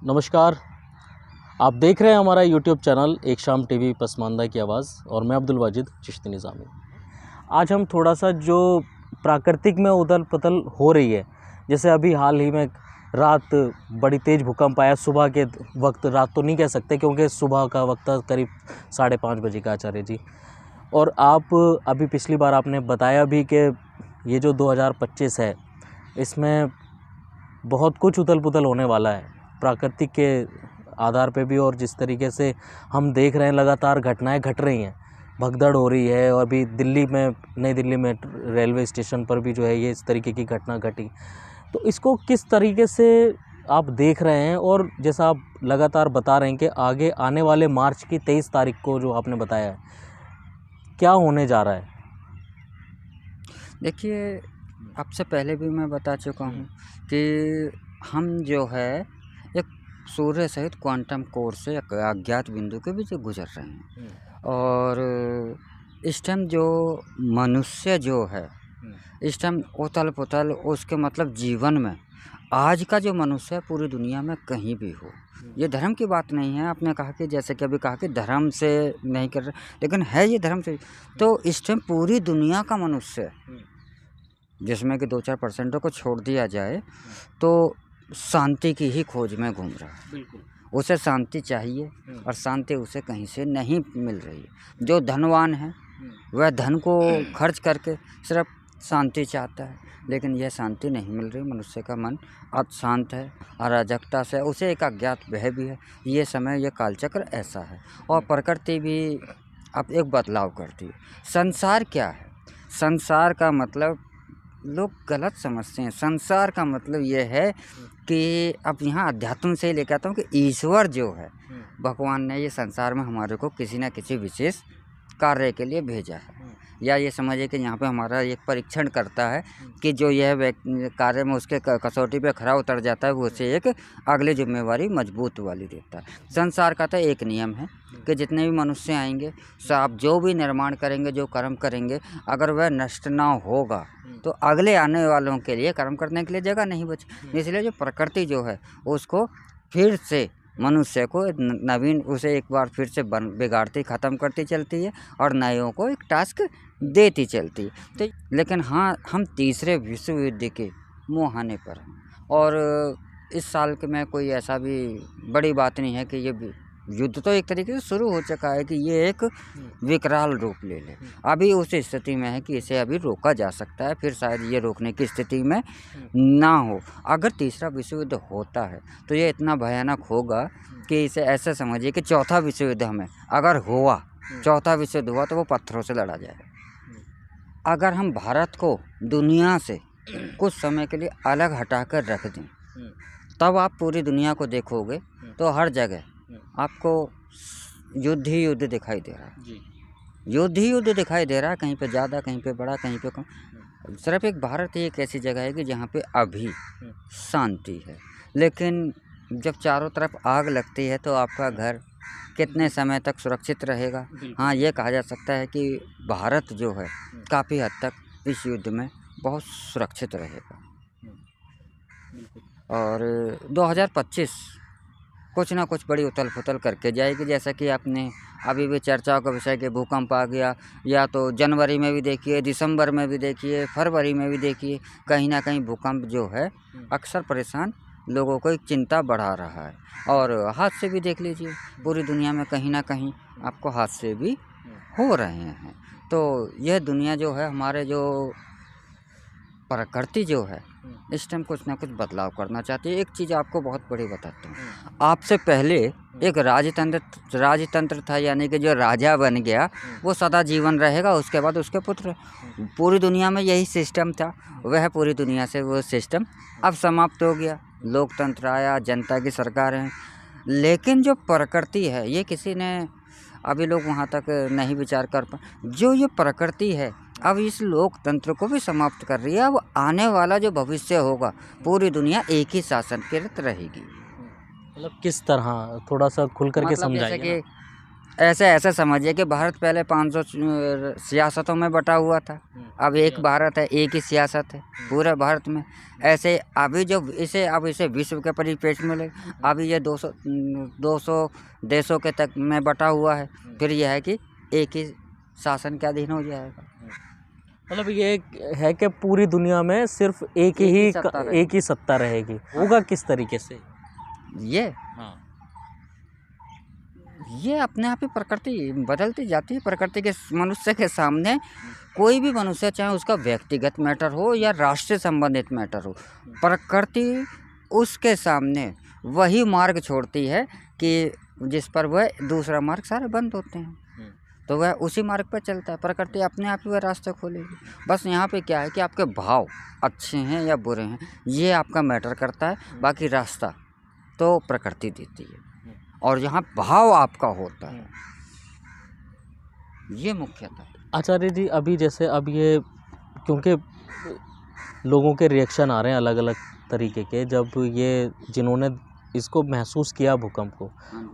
नमस्कार। आप देख रहे हैं हमारा यूट्यूब चैनल एक शाम टीवी पसमानदा की आवाज़ और मैं अब्दुल वाजिद चिश्ती निज़ामी। आज हम थोड़ा सा जो प्राकृतिक में उथल पुथल हो रही है, जैसे अभी हाल ही में रात बड़ी तेज़ भूकंप आया सुबह के वक्त। रात तो नहीं कह सकते क्योंकि सुबह का वक्त था करीब 5:30 बजे का आचार्य जी। और आप अभी पिछली बार आपने बताया भी कि ये जो 2025 है इसमें बहुत कुछ उथल पुथल होने वाला है प्राकृतिक के आधार पे भी, और जिस तरीके से हम देख रहे हैं लगातार घटनाएं घट रही हैं, भगदड़ हो रही है। और भी दिल्ली में, नई दिल्ली में रेलवे स्टेशन पर भी जो है ये इस तरीके की घटना घटी। तो इसको किस तरीके से आप देख रहे हैं, और जैसा आप लगातार बता रहे हैं कि आगे आने वाले मार्च की 23 तारीख को जो आपने बताया है, क्या होने जा रहा है? देखिए, आपसे पहले भी मैं बता चुका हूँ कि हम जो है एक सूर्य सहित क्वांटम कोर से एक अज्ञात बिंदु के बीच गुजर रहे हैं। और इस टाइम जो मनुष्य जो है, इस टाइम उथल पुथल उसके मतलब जीवन में आज का जो मनुष्य है पूरी दुनिया में कहीं भी हो, ये धर्म की बात नहीं है। आपने कहा कि जैसे कि अभी कहा कि धर्म से नहीं कर रहे, लेकिन है ये धर्म से। तो इस टाइम पूरी दुनिया का मनुष्य, जिसमें कि 2-4% को छोड़ दिया जाए, तो शांति की ही खोज में घूम रहा है। बिल्कुल। उसे शांति चाहिए और शांति उसे कहीं से नहीं मिल रही है। जो धनवान है वह धन को खर्च करके सिर्फ शांति चाहता है, लेकिन यह शांति नहीं मिल रही। मनुष्य का मन अशांत है, अराजकता से उसे एक अज्ञात भय भी है। ये समय, ये कालचक्र ऐसा है। और प्रकृति भी अब एक बदलाव करती है। संसार क्या है? संसार का मतलब लोग गलत समझते हैं। संसार का मतलब ये है कि अब यहाँ अध्यात्म से ही लेकर आता हूँ कि ईश्वर जो है, भगवान ने ये संसार में हमारे को किसी न किसी विशेष कार्य के लिए भेजा है। या ये समझिए कि यहाँ पे हमारा एक परीक्षण करता है कि जो यह कार्य में उसके कसौटी पे खरा उतर जाता है, वो उसे एक अगली जिम्मेवारी मजबूत वाली देता है। संसार का तो एक नियम है कि जितने भी मनुष्य आएंगे, आप जो भी निर्माण करेंगे, जो कर्म करेंगे, अगर वह नष्ट ना होगा तो अगले आने वालों के लिए कर्म करने के लिए जगह नहीं बची। इसलिए जो प्रकृति जो है उसको फिर से मनुष्य को नवीन, उसे एक बार फिर से बिगाड़ती ख़त्म करती चलती है और नयों को एक टास्क देती चलती है। तो लेकिन हाँ, हम तीसरे विश्व युद्ध के मुहाने पर हैं। और इस साल के में कोई ऐसा भी बड़ी बात नहीं है कि ये युद्ध तो एक तरीके से शुरू हो चुका है कि ये एक विकराल रूप ले ले। अभी उस स्थिति में है कि इसे अभी रोका जा सकता है, फिर शायद ये रोकने की स्थिति में ना हो। अगर तीसरा विश्व युद्ध होता है तो ये इतना भयानक होगा कि इसे ऐसे समझिए कि चौथा विश्व युद्ध हमें अगर हुआ, चौथा विश्व युद्ध हुआ तो वो पत्थरों से लड़ा जाएगा। अगर हम भारत को दुनिया से कुछ समय के लिए अलग हटाकर रख दें, तब आप पूरी दुनिया को देखोगे तो हर जगह आपको युद्ध ही युद्ध दिखाई दे रहा है। युद्ध ही युद्ध दिखाई दे रहा है, कहीं पे ज़्यादा, कहीं पे बड़ा, कहीं पे कम। सिर्फ एक भारत ही एक ऐसी जगह है कि जहाँ पे अभी शांति है। लेकिन जब चारों तरफ आग लगती है तो आपका घर कितने समय तक सुरक्षित रहेगा? हाँ, ये कहा जा सकता है कि भारत जो है काफ़ी हद तक इस युद्ध में बहुत सुरक्षित रहेगा। और 2025 कुछ ना कुछ बड़ी उथल पुथल करके जाएगी। जैसा कि आपने अभी भी चर्चाओं का विषय कि भूकंप आ गया, या तो जनवरी में भी देखिए, दिसंबर में भी देखिए, फरवरी में भी देखिए, कहीं ना कहीं भूकंप जो है अक्सर परेशान लोगों को एक चिंता बढ़ा रहा है। और हादसे भी देख लीजिए, पूरी दुनिया में कहीं ना कहीं आपको हादसे भी हो रहे हैं। तो यह दुनिया जो है, हमारे जो प्रकृति जो है, इस टाइम कुछ ना कुछ बदलाव करना चाहती है। एक चीज़ आपको बहुत बड़ी बताता हूँ। आपसे पहले एक राजतंत्र था, यानी कि जो राजा बन गया वो सदा जीवन रहेगा, उसके बाद उसके पुत्र। पूरी दुनिया में यही सिस्टम था, वह पूरी दुनिया से वो सिस्टम अब समाप्त हो गया। लोकतंत्र आया, जनता की सरकार है। लेकिन जो प्रकृति है, ये किसी ने अभी लोग वहाँ तक नहीं विचार कर पाए। जो ये प्रकृति है अब इस लोकतंत्र को भी समाप्त कर रही है। अब आने वाला जो भविष्य होगा, पूरी दुनिया एक ही शासन के तहत रहेगी। मतलब किस तरह, थोड़ा सा खुल करके मतलब जैसे समझाइए कि ऐसे ऐसे समझिए कि भारत पहले 500 सियासतों में बटा हुआ था। अब एक भारत है, एक ही सियासत है पूरे भारत में। ऐसे अभी जो इसे अब इसे विश्व के परिप्रेक्ष्य में ले, अभी ये 200 देशों के तक में बटा हुआ है। फिर यह है कि एक ही शासन के अधीन हो जाएगा। मतलब ये है कि पूरी दुनिया में सिर्फ एक ही सत्ता रहेगी। होगा किस तरीके से? ये हाँ। ये अपने आप ही प्रकृति बदलती जाती है। प्रकृति के मनुष्य के सामने कोई भी मनुष्य, चाहे उसका व्यक्तिगत मैटर हो या राष्ट्र संबंधित मैटर हो, प्रकृति उसके सामने वही मार्ग छोड़ती है कि जिस पर वह दूसरा मार्ग सारे बंद होते हैं, तो वह उसी मार्ग पर चलता है। प्रकृति अपने आप ही वह रास्ता खोलेगी। बस यहाँ पे क्या है कि आपके भाव अच्छे हैं या बुरे हैं, ये आपका मैटर करता है। बाकी रास्ता तो प्रकृति देती है, और यहाँ भाव आपका होता है, ये मुख्यतः। आचार्य जी, अभी जैसे अब ये क्योंकि लोगों के रिएक्शन आ रहे हैं अलग अलग तरीके के, जब ये जिन्होंने इसको महसूस किया भूकंप को,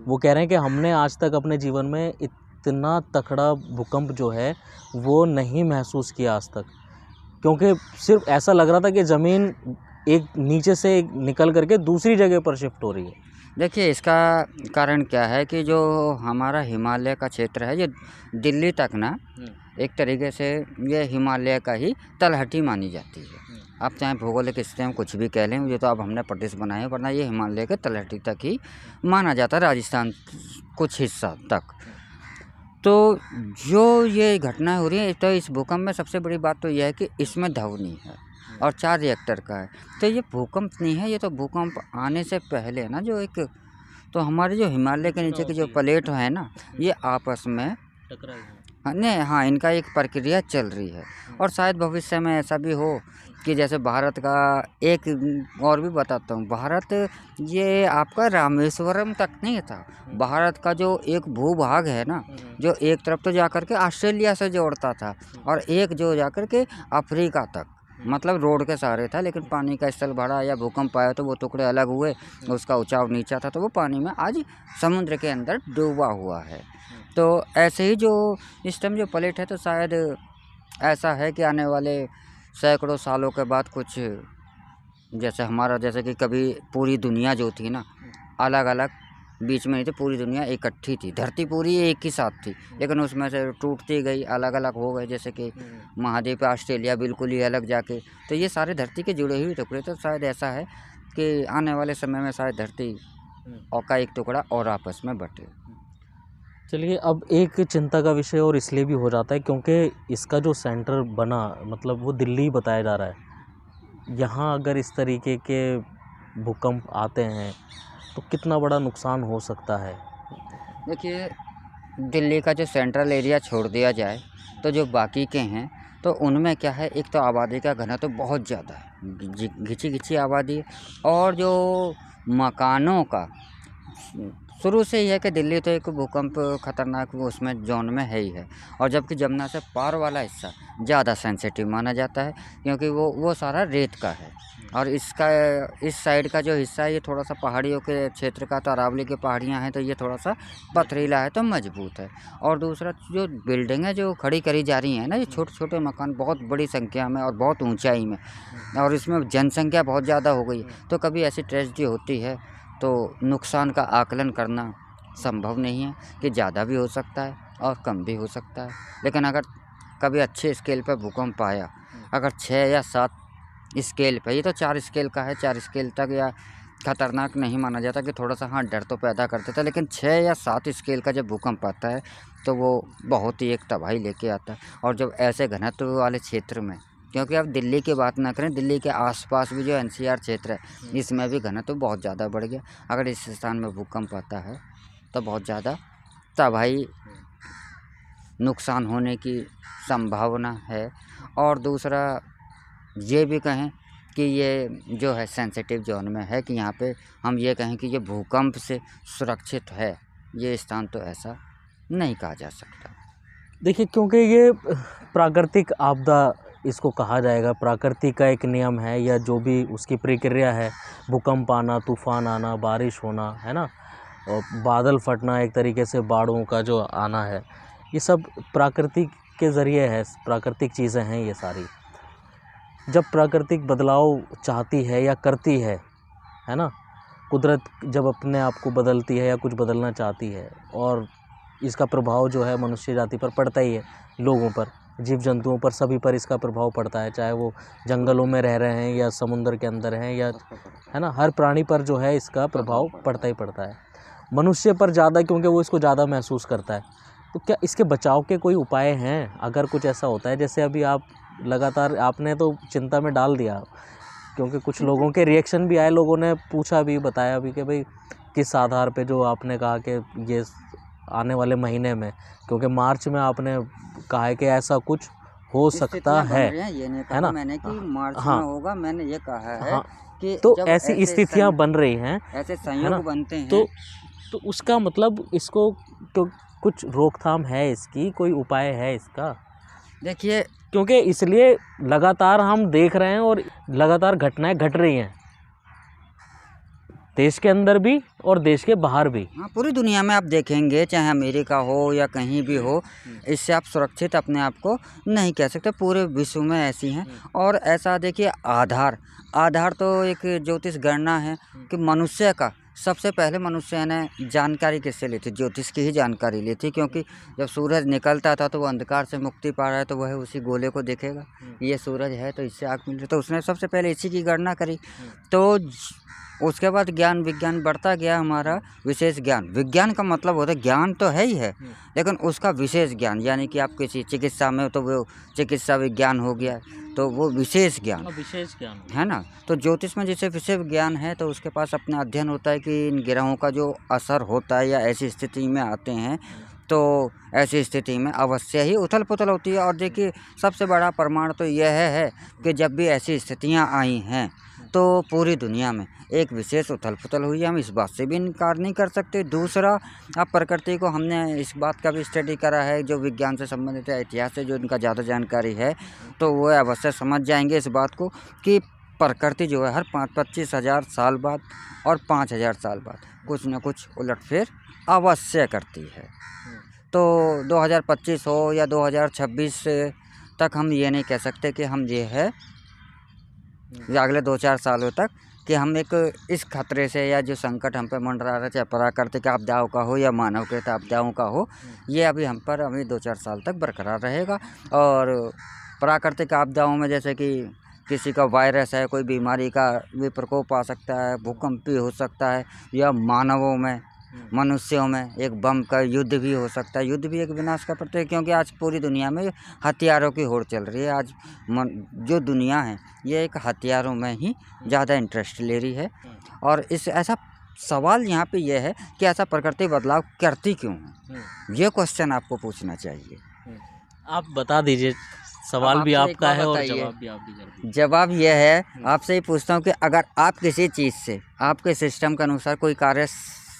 वो कह रहे हैं कि हमने आज तक अपने जीवन में इतना तगड़ा भूकंप जो है वो नहीं महसूस किया आज तक, क्योंकि सिर्फ ऐसा लग रहा था कि ज़मीन एक नीचे से निकल करके दूसरी जगह पर शिफ्ट हो रही है। देखिए, इसका कारण क्या है कि जो हमारा हिमालय का क्षेत्र है, ये दिल्ली तक ना एक तरीके से ये हिमालय का ही तलहटी मानी जाती है। आप चाहे भौगोलिक स्थिति में कुछ भी कह लें, ये तो अब हमने प्रदेश बनाए हैं, वरना ये हिमालय के तलहटी तक ही माना जाता है, राजस्थान कुछ हिस्सा तक। तो जो ये घटनाएं हो रही हैं, तो इस भूकंप में सबसे बड़ी बात तो यह है कि इसमें ध्वनि है और 4 रिएक्टर का है। तो ये भूकंप नहीं है, ये तो भूकंप आने से पहले ना जो एक, तो हमारे जो हिमालय के नीचे की जो प्लेट है ना, ये आपस में नहीं, हाँ, इनका एक प्रक्रिया चल रही है। और शायद भविष्य में ऐसा भी हो कि जैसे भारत का एक और भी बताता हूँ, भारत ये आपका रामेश्वरम तक नहीं था। भारत का जो एक भूभाग है ना, जो एक तरफ तो जाकर के ऑस्ट्रेलिया से जोड़ता था, और एक जो जाकर के अफ्रीका तक, मतलब रोड के सहारे था। लेकिन पानी का स्तर बढ़ा या भूकंप आया तो वो टुकड़े अलग हुए, उसका ऊंचाव नीचा था, तो वो पानी में आज समुद्र के अंदर डूबा हुआ है। तो ऐसे ही जो इस टाइम जो प्लेट है, तो शायद ऐसा है कि आने वाले सैकड़ों सालों के बाद कुछ जैसे हमारा, जैसे कि कभी पूरी दुनिया जो थी ना, अलग अलग बीच में नहीं थी, पूरी दुनिया इकट्ठी थी, धरती पूरी एक ही साथ थी, लेकिन उसमें से टूटती गई, अलग अलग हो गए। जैसे कि महाद्वीप ऑस्ट्रेलिया बिल्कुल ही अलग जाके, तो ये सारे धरती के जुड़े हुए टुकड़े। तो शायद ऐसा है कि आने वाले समय में शायद धरती और का एक टुकड़ा और आपस में बटे। चलिए, अब एक चिंता का विषय और इसलिए भी हो जाता है क्योंकि इसका जो सेंटर बना, मतलब वो दिल्ली बताया जा रहा है। यहाँ अगर इस तरीके के भूकंप आते हैं तो कितना बड़ा नुकसान हो सकता है? देखिए, दिल्ली का जो सेंट्रल एरिया छोड़ दिया जाए, तो जो बाकी के हैं, तो उनमें क्या है, एक तो आबादी का घनत्व तो बहुत ज़्यादा है, घिची घिची आबादी है। और जो मकानों का शुरू से ही है कि दिल्ली तो एक भूकंप खतरनाक उसमें जोन में है ही है। और जबकि जमुना से पार वाला हिस्सा ज़्यादा सेंसिटिव माना जाता है, क्योंकि वो सारा रेत का है। और इसका इस साइड का जो हिस्सा है, ये थोड़ा सा पहाड़ियों के क्षेत्र का, तो अरावली की पहाड़ियाँ हैं, तो ये थोड़ा सा पथरीला है, तो मजबूत है। और दूसरा जो बिल्डिंगें जो खड़ी करी जा रही हैं ना, ये छोटे छोटे मकान बहुत बड़ी संख्या में और बहुत ऊंचाई में, और इसमें जनसंख्या बहुत ज़्यादा हो गई, तो कभी ऐसी ट्रेजेडी होती है तो नुकसान का आकलन करना संभव नहीं है कि ज़्यादा भी हो सकता है और कम भी हो सकता है। लेकिन अगर कभी अच्छे स्केल पर भूकंप आया, अगर 6 या 7 स्केल पे, ये तो 4 स्केल का है, 4 स्केल तक या खतरनाक नहीं माना जाता, कि थोड़ा सा हाँ डर तो पैदा कर देता है। लेकिन 6 या 7 स्केल का जब भूकंप आता है, तो वो बहुत ही एक तबाही लेके आता है। और जब ऐसे घनत्व वाले क्षेत्र में, क्योंकि अब दिल्ली की बात ना करें, दिल्ली के आसपास भी जो एनसीआर क्षेत्र है, इसमें भी घनत्व बहुत ज़्यादा बढ़ गया। अगर इस स्थान में भूकंप आता है तो बहुत ज़्यादा तबाही, नुकसान होने की संभावना है। और दूसरा ये भी कहें कि ये जो है सेंसिटिव जोन में है, कि यहाँ पे हम ये कहें कि ये भूकंप से सुरक्षित है, ये स्थान तो ऐसा नहीं कहा जा सकता। देखिए, क्योंकि ये प्राकृतिक आपदा इसको कहा जाएगा, प्रकृति का एक नियम है, या जो भी उसकी प्रक्रिया है, भूकंप आना, तूफान आना, बारिश होना, है ना, और बादल फटना, एक तरीके से बाढ़ों का जो आना है, ये सब प्राकृतिक के ज़रिए है, प्राकृतिक चीज़ें हैं ये सारी। जब प्राकृतिक बदलाव चाहती है या करती है ना, कुदरत जब अपने आप को बदलती है या कुछ बदलना चाहती है, और इसका प्रभाव जो है मनुष्य जाति पर पड़ता ही है, लोगों पर, जीव जंतुओं पर, सभी पर इसका प्रभाव पड़ता है, चाहे वो जंगलों में रह रहे हैं या समुद्र के अंदर हैं या, है ना, हर प्राणी पर जो है इसका प्रभाव पड़ता ही पड़ता है। मनुष्य पर ज़्यादा, क्योंकि वो इसको ज़्यादा महसूस करता है। तो क्या इसके बचाव के कोई उपाय हैं? अगर कुछ ऐसा होता है, जैसे अभी आप लगातार, आपने तो चिंता में डाल दिया, क्योंकि कुछ लोगों के रिएक्शन भी आए, लोगों ने पूछा भी, बताया भी कि भाई किस आधार पे, जो आपने कहा कि ये आने वाले महीने में, क्योंकि मार्च में आपने कहा है कि ऐसा कुछ हो सकता है, ये नहीं है कहा ना? मैंने कि मार्च हाँ, में होगा, मैंने ये कहा है हाँ, कि तो जब ऐसी स्थितियां बन रही हैं, ऐसे है ना? संयोग बनते हैं तो उसका मतलब, इसको तो कुछ रोकथाम है इसकी, कोई उपाय है इसका? देखिए, क्योंकि इसलिए लगातार हम देख रहे हैं और लगातार घटनाएं घट रही हैं, देश के अंदर भी और देश के बाहर भी। हाँ, पूरी दुनिया में आप देखेंगे, चाहे अमेरिका हो या कहीं भी हो, इससे आप सुरक्षित अपने आप को नहीं कह सकते, पूरे विश्व में ऐसी हैं। और ऐसा देखिए, आधार तो एक ज्योतिष गणना है कि मनुष्य का सबसे पहले मनुष्य ने जानकारी किससे ली थी? ज्योतिष की ही जानकारी ली थी, क्योंकि जब सूरज निकलता था तो वो अंधकार से मुक्ति पा रहा है, तो वह उसी गोले को देखेगा, ये सूरज है तो इससे आग मिल रही, तो उसने सबसे पहले इसी की गणना करी। तो उसके बाद ज्ञान विज्ञान बढ़ता गया, हमारा विशेष ज्ञान, विज्ञान का मतलब होता है, ज्ञान तो है ही है, लेकिन उसका विशेष ज्ञान, यानी कि आप किसी चिकित्सा में तो वो चिकित्सा विज्ञान हो गया, तो वो विशेष ज्ञान है ना। तो ज्योतिष में जैसे विशेष ज्ञान है, तो उसके पास अपना अध्ययन होता है कि इन ग्रहों का जो असर होता है या ऐसी स्थिति में आते हैं, तो ऐसी स्थिति में अवश्य ही उथल पुथल होती है। और देखिए, सबसे बड़ा प्रमाण तो यह है कि जब भी ऐसी स्थितियां आई हैं, तो पूरी दुनिया में एक विशेष उथल पुथल हुई है, हम इस बात से भी इनकार नहीं कर सकते। दूसरा, अब प्रकृति को हमने इस बात का भी स्टडी करा है, जो विज्ञान से संबंधित है, इतिहास से जो इनका ज़्यादा जानकारी है, तो वो अवश्य समझ जाएंगे इस बात को कि प्रकृति जो है हर 25 हज़ार साल बाद और 5 हज़ार साल बाद कुछ न कुछ उलटफेर अवश्य करती है। तो 2025 हो या 2026 तक हम ये नहीं कह सकते कि हम ये है या अगले 2-4 सालों तक कि हम एक इस खतरे से या जो संकट हम पे मंडरा रहा है, चाहे प्राकृतिक आपदाओं का हो या मानवकृत आपदाओं का हो, ये अभी हम पर अभी 2-4 साल तक बरकरार रहेगा। और प्राकृतिक आपदाओं में जैसे कि किसी का वायरस है, कोई बीमारी का भी प्रकोप आ सकता है, भूकंप भी हो सकता है, या मानवों में, मनुष्यों में एक बम का युद्ध भी हो सकता है। युद्ध भी एक विनाश का प्रतीक है, क्योंकि आज पूरी दुनिया में हथियारों की होड़ चल रही है। आज जो दुनिया है ये एक हथियारों में ही ज़्यादा इंटरेस्ट ले रही है। और इस ऐसा सवाल यहाँ पे ये है कि ऐसा प्रकृति बदलाव करती क्यों है, ये क्वेश्चन आपको पूछना चाहिए। आप बता दीजिए, सवाल भी आपसे एक आपका बात है और बताइए। जवाब भी आप भी कर दीजिए। जवाब यह है, आपसे ही पूछता हूँ कि अगर आप किसी चीज़ से, आपके सिस्टम के अनुसार कोई कार्य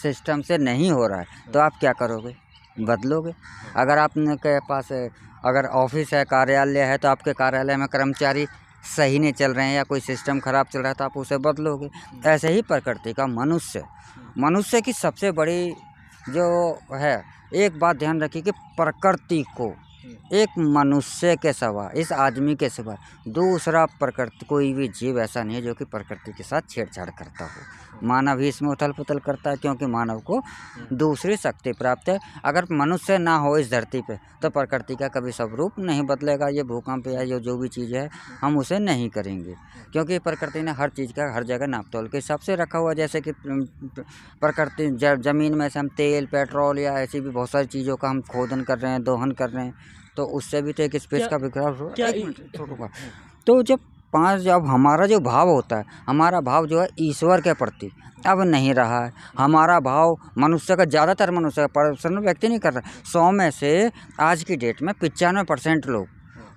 सिस्टम से नहीं हो रहा है, तो आप क्या करोगे? बदलोगे। अगर आपने के पास अगर ऑफिस है, कार्यालय है, तो आपके कार्यालय में कर्मचारी सही नहीं चल रहे हैं या कोई सिस्टम ख़राब चल रहा है, तो आप उसे बदलोगे। ऐसे ही प्रकृति का मनुष्य की सबसे बड़ी जो है, एक बात ध्यान रखिए कि प्रकृति को एक मनुष्य के सिवा, इस आदमी के सिवा दूसरा प्रकृति कोई भी जीव ऐसा नहीं है जो कि प्रकृति के साथ छेड़छाड़ करता हो। मानव ही इसमें उथल पुथल करता है, क्योंकि मानव को दूसरी शक्ति प्राप्त है। अगर मनुष्य ना हो इस धरती पे, तो प्रकृति का कभी स्वरूप नहीं बदलेगा। ये भूकंप या जो भी चीज़ है, हम उसे नहीं करेंगे, क्योंकि प्रकृति ने हर चीज़ का हर जगह नाप तोल के हिसाब से रखा हुआ है। जैसे कि प्रकृति ज़मीन में से हम तेल, पेट्रोल या ऐसी भी बहुत सारी चीज़ों का हम खोदन कर रहे हैं, दोहन कर रहे हैं, तो उससे भी तो एक स्पेस का विकास हो रहा है। तो जब हमारा जो भाव होता है, हमारा भाव जो है ईश्वर के प्रति अब नहीं रहा है। हमारा भाव मनुष्य का, ज़्यादातर मनुष्य का, पर्सनल व्यक्ति नहीं कर रहा। 100 में से आज की डेट में 95% लोग,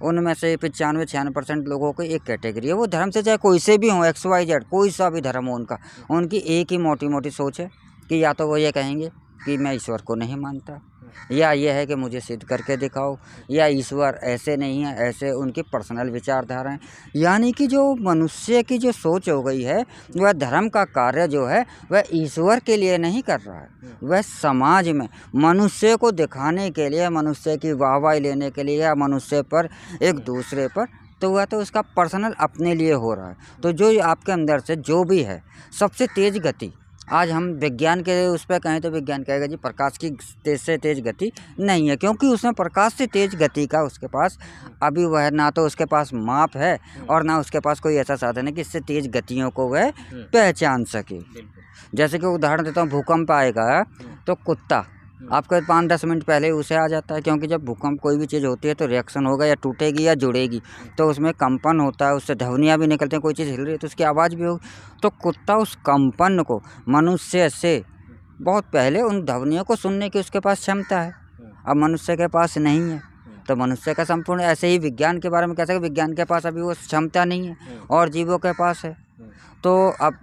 उनमें से 95-96% लोगों की एक कैटेगरी है, वो धर्म से चाहे कोई से भी हो, XYZ कोई सा भी धर्म हो उनका, उनकी एक ही मोटी मोटी सोच है कि या तो वो ये कहेंगे कि मैं ईश्वर को नहीं मानता, या ये है कि मुझे सिद्ध करके दिखाओ, या ईश्वर ऐसे नहीं है, ऐसे उनकी पर्सनल विचारधाराएं। यानी कि जो मनुष्य की जो सोच हो गई है, वह धर्म का कार्य जो है वह ईश्वर के लिए नहीं कर रहा है, वह समाज में मनुष्य को दिखाने के लिए, मनुष्य की वाहवाही लेने के लिए, या मनुष्य पर एक दूसरे पर, तो वह तो उसका पर्सनल अपने लिए हो रहा है। तो जो आपके अंदर से जो भी है, सबसे तेज़ गति, आज हम विज्ञान के उस पर कहें तो विज्ञान कहेगा जी प्रकाश की तेज से तेज़ गति नहीं है, क्योंकि उसमें प्रकाश से तेज़ गति का उसके पास अभी वह ना तो उसके पास माप है और ना उसके पास कोई ऐसा साधन है कि इससे तेज़ गतियों को वह पहचान सके। जैसे कि उदाहरण देता हूँ, भूकंप आएगा तो कुत्ता आपको 5-10 मिनट पहले उसे आ जाता है, क्योंकि जब भूकंप कोई भी चीज़ होती है तो रिएक्शन होगा, या टूटेगी या जुड़ेगी, तो उसमें कंपन होता है, उससे ध्वनियाँ भी निकलती हैं, कोई चीज़ हिल रही है तो उसकी आवाज़ भी होगी। तो कुत्ता उस कंपन को मनुष्य से बहुत पहले उन ध्वनियों को सुनने की उसके पास क्षमता है, अब मनुष्य के पास नहीं है। तो मनुष्य का संपूर्ण ऐसे ही विज्ञान के बारे में कह सकते, विज्ञान के पास अभी वो क्षमता नहीं है और जीवों के पास है। तो अब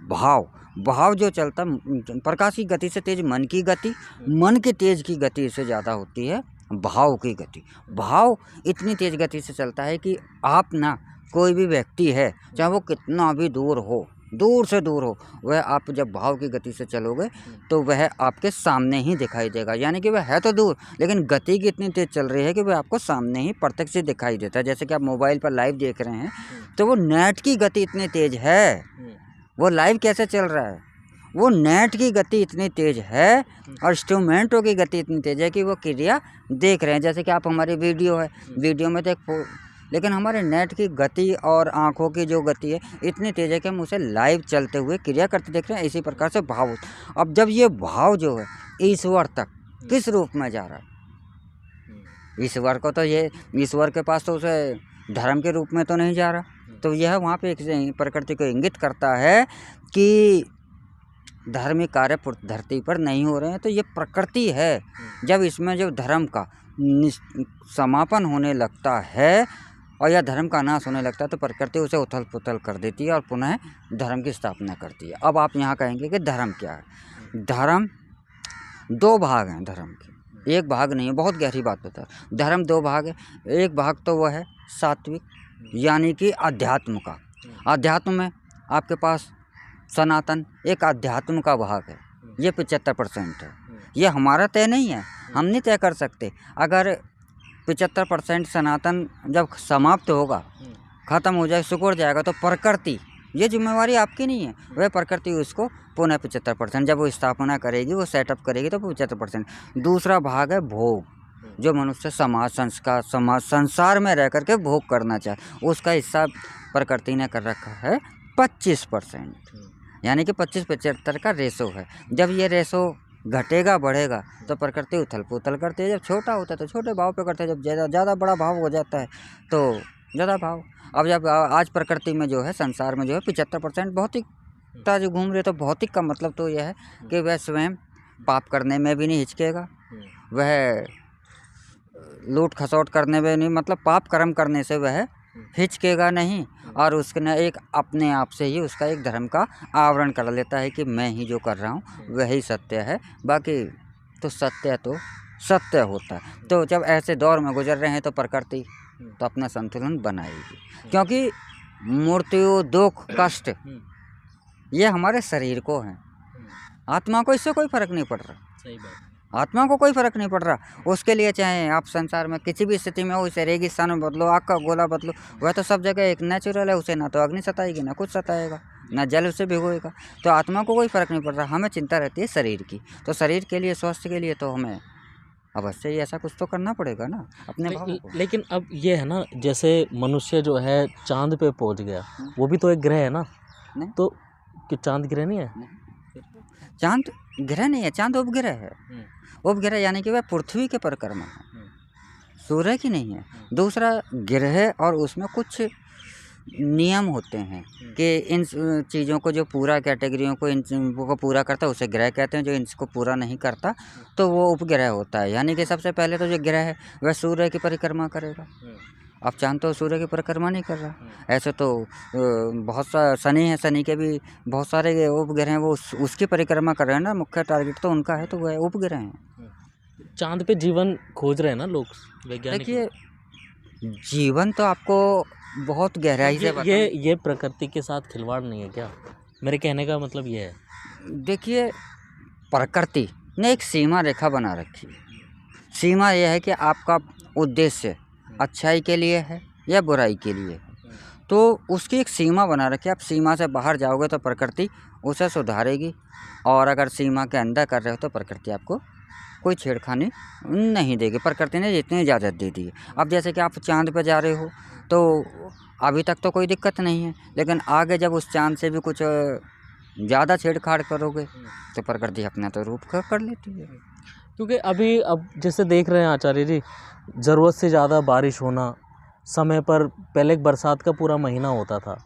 भाव जो चलता, प्रकाश की गति से तेज मन की गति, मन के तेज की गति से ज़्यादा होती है भाव की गति। भाव इतनी तेज गति से चलता है कि आप ना, कोई भी व्यक्ति है चाहे वो कितना भी दूर हो, दूर से दूर हो, वह आप जब भाव की गति से चलोगे तो वह आपके सामने ही दिखाई देगा। यानी कि वह है तो दूर, लेकिन गति की इतनी तेज़ चल रही है कि वह आपको सामने ही प्रत्यक्ष से दिखाई देता है। जैसे कि आप मोबाइल पर लाइव देख रहे हैं, तो वो नेट की गति इतनी तेज़ है, वो लाइव कैसे चल रहा है, वो नेट की गति इतनी तेज़ है और इंस्ट्रूमेंटों की गति इतनी तेज़ है कि वो क्रिया देख रहे हैं। जैसे कि आप हमारी वीडियो है, वीडियो में तो लेकिन हमारे नेट की गति और आँखों की जो गति है इतनी तेज़ है कि हम उसे लाइव चलते हुए क्रिया करते देख रहे हैं। इसी प्रकार से भाव, अब जब ये भाव जो है ईश्वर तक किस रूप में जा रहा है, ईश्वर को तो ये, ईश्वर के पास तो उसे धर्म के रूप में तो नहीं जा रहा, तो यह वहाँ पे एक प्रकृति को इंगित करता है कि धार्मिक कार्य धरती पर नहीं हो रहे हैं। तो ये प्रकृति है, जब इसमें जो धर्म का समापन होने लगता है और या धर्म का नाश होने लगता है, तो प्रकृति उसे उथल पुथल कर देती है और पुनः धर्म की स्थापना करती है। अब आप यहाँ कहेंगे कि धर्म क्या है? धर्म दो भाग हैं धर्म के, एक भाग नहीं है। बहुत गहरी बात बता, धर्म दो भाग है। एक भाग तो वह है सात्विक, यानी कि अध्यात्म का। अध्यात्म में आपके पास सनातन एक अध्यात्म का भाग है, ये 75% है। ये हमारा तय नहीं है, हम नहीं तय कर सकते। अगर 75% सनातन जब समाप्त होगा, ख़त्म हो जाए, सिकुड़ जाएगा, तो प्रकृति, ये जिम्मेवारी आपकी नहीं है, वह प्रकृति उसको पुनः 75% जब वो स्थापना करेगी, वो सेटअप करेगी, तो 75%। दूसरा भाग है भोग, जो मनुष्य समाज संस्कार संसार में रह करके भोग करना चाहे, उसका हिस्सा प्रकृति ने कर रखा है 25%, यानी कि 25-75 का रेशो है। जब ये रेशो घटेगा बढ़ेगा तो प्रकृति उथल पुथल करती है। जब छोटा होता है तो छोटे भाव पे करते हैं, जब ज़्यादा बड़ा भाव हो जाता है तो ज़्यादा भाव। अब जब आज प्रकृति में जो है, संसार में जो है 75% भौतिकता जो घूम रही है, तो भौतिक का मतलब तो यह है कि वह स्वयं पाप करने में भी नहीं हिचकेगा, वह लूट खसौट करने में नहीं, मतलब पाप कर्म करने से वह हिचकेगा नहीं, और उसने एक अपने आप से ही उसका एक धर्म का आवरण कर लेता है कि मैं ही जो कर रहा हूँ वही सत्य है, बाकी तो सत्य होता है। तो जब ऐसे दौर में गुजर रहे हैं तो प्रकृति तो अपना संतुलन बनाएगी, क्योंकि मृत्यु, दुख, कष्ट ये हमारे शरीर को हैं, आत्मा को इससे कोई फर्क नहीं पड़ रहा। सही बात। आत्मा को कोई फर्क नहीं पड़ रहा। उसके लिए चाहे आप संसार में किसी भी स्थिति में हो, इसे रेगिस्तान में बदलो, आग का गोला बदलो, वह तो सब जगह एक नेचुरल है, उसे ना तो अग्नि सताएगी ना कुछ सताएगा, ना जल उसे भिगोएगा। तो आत्मा को कोई फर्क नहीं पड़ रहा, हमें चिंता रहती है शरीर की। तो शरीर के लिए, स्वास्थ्य के लिए तो हमें अवश्य ही ऐसा कुछ तो करना पड़ेगा ना अपने भाव को। लेकिन अब ये है ना, जैसे मनुष्य जो है चांद पे पहुंच गया, वो भी तो एक ग्रह है ना? नहीं। तो कि चांद ग्रह नहीं है? चांद ग्रह नहीं है, चांद उपग्रह है। उपग्रह यानी कि वह पृथ्वी के परिक्रमा है, सूर्य की नहीं है। दूसरा ग्रह, और उसमें कुछ नियम होते हैं कि इन चीज़ों को जो पूरा कैटेगरियों को, इन को पूरा करता है उसे ग्रह कहते हैं, जो इनको पूरा नहीं करता तो वो उपग्रह होता है। यानी कि सबसे पहले तो जो ग्रह है वह सूर्य की परिक्रमा करेगा। अब चांद तो सूर्य की परिक्रमा नहीं कर रहा। ऐसे तो बहुत सा शनि है, शनि के भी बहुत सारे उपग्रह हैं, वो उसकी परिक्रमा कर रहे हैं ना, मुख्य टारगेट तो उनका है, तो वह उपग्रह हैं। चाँद पे जीवन खोज रहे हैं ना लोग, वैज्ञानिक देखिए, जीवन तो आपको बहुत लोग। गहराई से ये प्रकृति के साथ खिलवाड़ नहीं है क्या? मेरे कहने का मतलब ये है। देखिए, प्रकृति ने एक सीमा रेखा बना रखी है। सीमा यह है कि आपका उद्देश्य अच्छाई के लिए है या बुराई के लिए है, तो उसकी एक सीमा बना रखी है। आप सीमा से बाहर जाओगे तो प्रकृति उसे सुधारेगी, और अगर सीमा के अंदर कर रहे हो तो प्रकृति आपको कोई छेड़खानी नहीं देगी। प्रकृति ने जितनी इजाज़त दे दी है। अब जैसे कि आप चाँद पे जा रहे हो, तो अभी तक तो कोई दिक्कत नहीं है, लेकिन आगे जब उस चाँद से भी कुछ ज़्यादा छेड़छाड़ करोगे तो प्रकृति अपना तो रूप कर लेती है। क्योंकि अभी अब जैसे देख रहे हैं आचार्य जी, ज़रूरत से ज़्यादा बारिश होना, समय पर पहले एक बरसात का पूरा महीना होता था,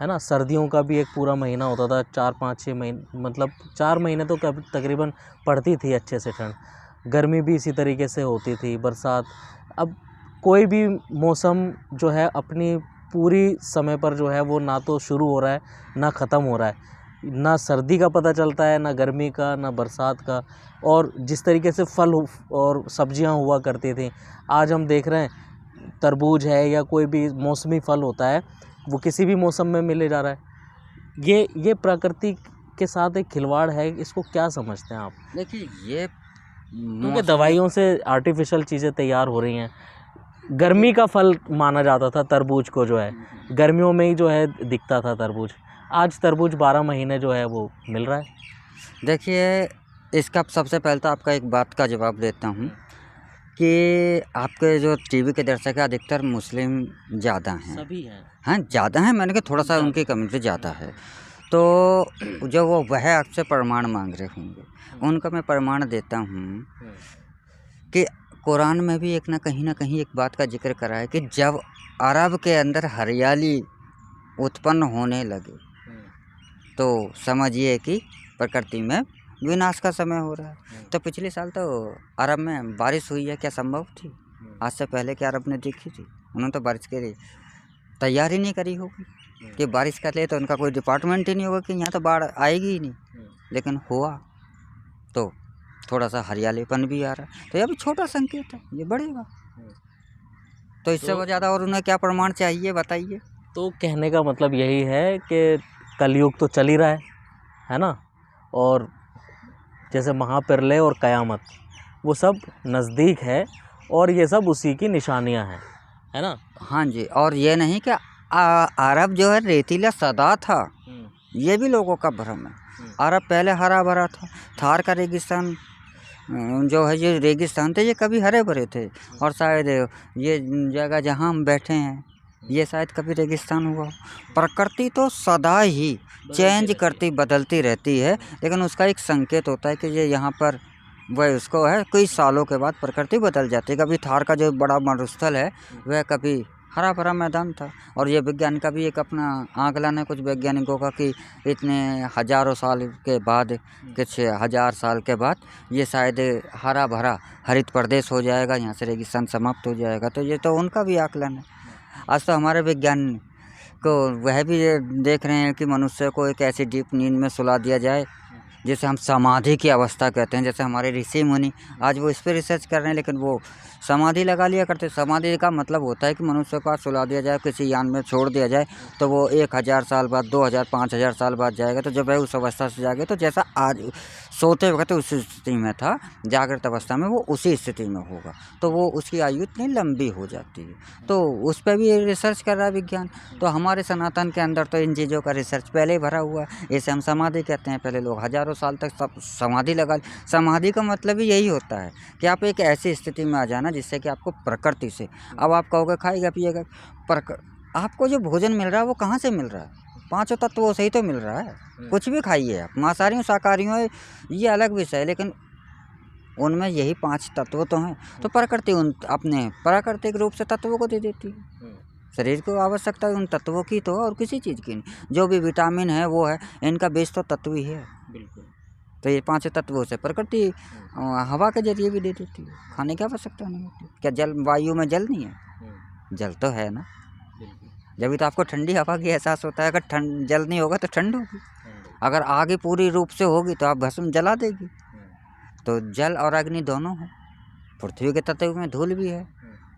है ना, सर्दियों का भी एक पूरा महीना होता था, 4-5-6 महीने, मतलब 4 महीने तो तकरीबन पड़ती थी अच्छे से ठंड, गर्मी भी इसी तरीके से होती थी, बरसात। अब कोई भी मौसम जो है अपनी पूरी समय पर जो है वो ना तो शुरू हो रहा है ना ख़त्म हो रहा है, ना सर्दी का पता चलता है, ना गर्मी का, ना बरसात का। और जिस तरीके से फल और सब्जियां हुआ करती थी, आज हम देख रहे हैं तरबूज है या कोई भी मौसमी फल होता है, वो किसी भी मौसम में मिले जा रहा है। ये प्रकृति के साथ एक खिलवाड़ है, इसको क्या समझते हैं आप? देखिए, ये क्योंकि दवाइयों से आर्टिफिशियल चीज़ें तैयार हो रही हैं। गर्मी का फल माना जाता था तरबूज को, जो है गर्मियों में ही जो है दिखता था तरबूज, आज तरबूज 12 महीने जो है वो मिल रहा है। देखिए, इसका सबसे पहले तो आपका एक बात का जवाब देता हूँ कि आपके जो टीवी के दर्शक हैं अधिकतर मुस्लिम ज़्यादा हैं। सभी हैं। हाँ, ज़्यादा हैं, मैंने कहा थोड़ा सा उनकी कम्युनिटी ज़्यादा है, तो जो वह आपसे प्रमाण मांग रहे होंगे, उनका मैं प्रमाण देता हूँ कि कुरान में भी एक ना कहीं एक बात का जिक्र करा है कि जब अरब के अंदर हरियाली उत्पन्न होने लगे तो समझिए कि प्रकृति में विनाश का समय हो रहा है। तो पिछले साल तो अरब में बारिश हुई है, क्या संभव थी? आज से पहले क्या अरब ने देखी थी? उन्होंने तो बारिश के लिए तैयारी नहीं करी होगी कि बारिश कर ले, तो उनका कोई डिपार्टमेंट ही नहीं होगा कि यहाँ तो बाढ़ आएगी ही नहीं, लेकिन हुआ तो थोड़ा सा हरियालीपन भी आ रहा है। तो ये भी छोटा संकेत है, ये बढ़ेगा। तो इससे वो ज़्यादा और उन्हें क्या प्रमाण चाहिए बताइए? तो कहने का मतलब यही है कि कलयुग तो चल ही रहा है ना, और जैसे महाप्रलय और कयामत वो सब नज़दीक है, और ये सब उसी की निशानियां हैं, है ना। हाँ जी, और ये नहीं कि अरब जो है रेतीला सदा था, ये भी लोगों का भ्रम है। अरब पहले हरा भरा था, थार का रेगिस्तान जो है, ये रेगिस्तान थे, ये कभी हरे भरे थे, और शायद ये जगह जहाँ हम बैठे हैं ये शायद कभी रेगिस्तान हुआ। प्रकृति तो सदा ही चेंज करती बदलती रहती है, लेकिन उसका एक संकेत होता है कि ये यहाँ पर वह उसको है, कई सालों के बाद प्रकृति बदल जाती है। कभी थार का जो बड़ा मरुस्थल है वह कभी हरा भरा मैदान था, और ये विज्ञान का भी एक अपना आंकलन है कुछ वैज्ञानिकों का कि इतने हज़ारों साल के बाद, कुछ हज़ार साल के बाद ये शायद हरा भरा हरित प्रदेश हो जाएगा, यहाँ से रेगिस्तान समाप्त हो जाएगा। तो ये तो उनका भी आकलन है। आज तो हमारे विज्ञान को वह भी ये देख रहे हैं कि मनुष्य को एक ऐसी डीप नींद में सुला दिया जाए जिसे हम समाधि की अवस्था कहते हैं। जैसे हमारे ऋषि मुनि आज वो इस पर रिसर्च कर रहे हैं, लेकिन वो समाधि लगा लिया करते। समाधि का मतलब होता है कि मनुष्य को सुला दिया जाए, किसी यान में छोड़ दिया जाए, तो वो 1000 साल बाद, 2000, 5000 साल बाद जाएगा। तो जब वह उस अवस्था से जागे तो जैसा आज सोते वक्त उस स्थिति में था, जागृत अवस्था में वो उसी स्थिति में होगा, तो वो उसकी आयु इतनी लंबी हो जाती है। तो उस पर भी रिसर्च कर रहा है विज्ञान। तो हमारे सनातन के अंदर तो इन चीज़ों का रिसर्च पहले ही भरा हुआ है। इसे हम समाधि कहते हैं। पहले लोग हज़ारों साल तक सब समाधि लगा। समाधि का मतलब ही यही होता है कि आप एक ऐसी स्थिति में आ जाना जिससे कि आपको प्रकृति से, अब आप कहोगे खाइएगा पिएगा, आपको जो भोजन मिल रहा है वो कहाँ से मिल रहा है? 5 तत्वों से ही तो मिल रहा है। कुछ भी खाइए आप, मांसाहारियों शाकाहारियों ये अलग विषय है, लेकिन उनमें यही 5 तत्व तो हैं। तो प्रकृति उन अपने प्राकृतिक रूप से तत्वों को दे देती है। शरीर को आवश्यकता है उन तत्वों की, तो और किसी चीज़ की नहीं। जो भी विटामिन है वो है, इनका बेस तो तत्व ही है। बिल्कुल। तो ये 5 तत्वों से प्रकृति हवा के जरिए भी दे देती है। खाने की आवश्यकता नहीं होती। क्या जल, वायु में जल नहीं है? जल तो है ना। जब तो आपको ठंडी हवा की एहसास होता है। अगर जल नहीं होगा तो ठंड होगी। अगर आग ही पूरी रूप से होगी तो आप भस्म जला देगी। तो जल और अग्नि दोनों है। पृथ्वी के तत्व में धूल भी है,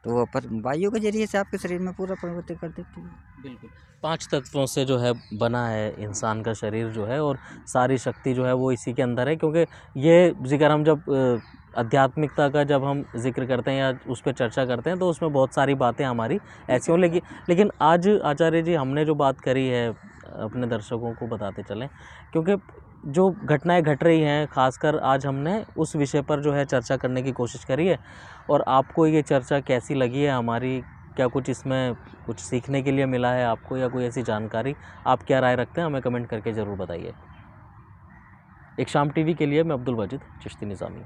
तो वो पर वायु के जरिए से आपके शरीर में पूरा परिवर्तन कर देती है। बिल्कुल। 5 तत्वों से जो है बना है इंसान का शरीर जो है, और सारी शक्ति जो है वो इसी के अंदर है। क्योंकि ये ज़िक्र हम जब आध्यात्मिकता का जब हम ज़िक्र करते हैं या उस पे चर्चा करते हैं, तो उसमें बहुत सारी बातें हमारी ऐसी हों, लेकिन आज आचार्य जी हमने जो बात करी है अपने दर्शकों को बताते चलें, क्योंकि जो घटनाएं घट रही हैं, खासकर आज हमने उस विषय पर जो है चर्चा करने की कोशिश करी है। और आपको ये चर्चा कैसी लगी है हमारी? क्या कुछ इसमें कुछ सीखने के लिए मिला है आपको, या कोई ऐसी जानकारी? आप क्या राय रखते हैं, हमें कमेंट करके ज़रूर बताइए। एक शाम टीवी के लिए मैं अब्दुल वाजिद चिश्ती निज़ामी।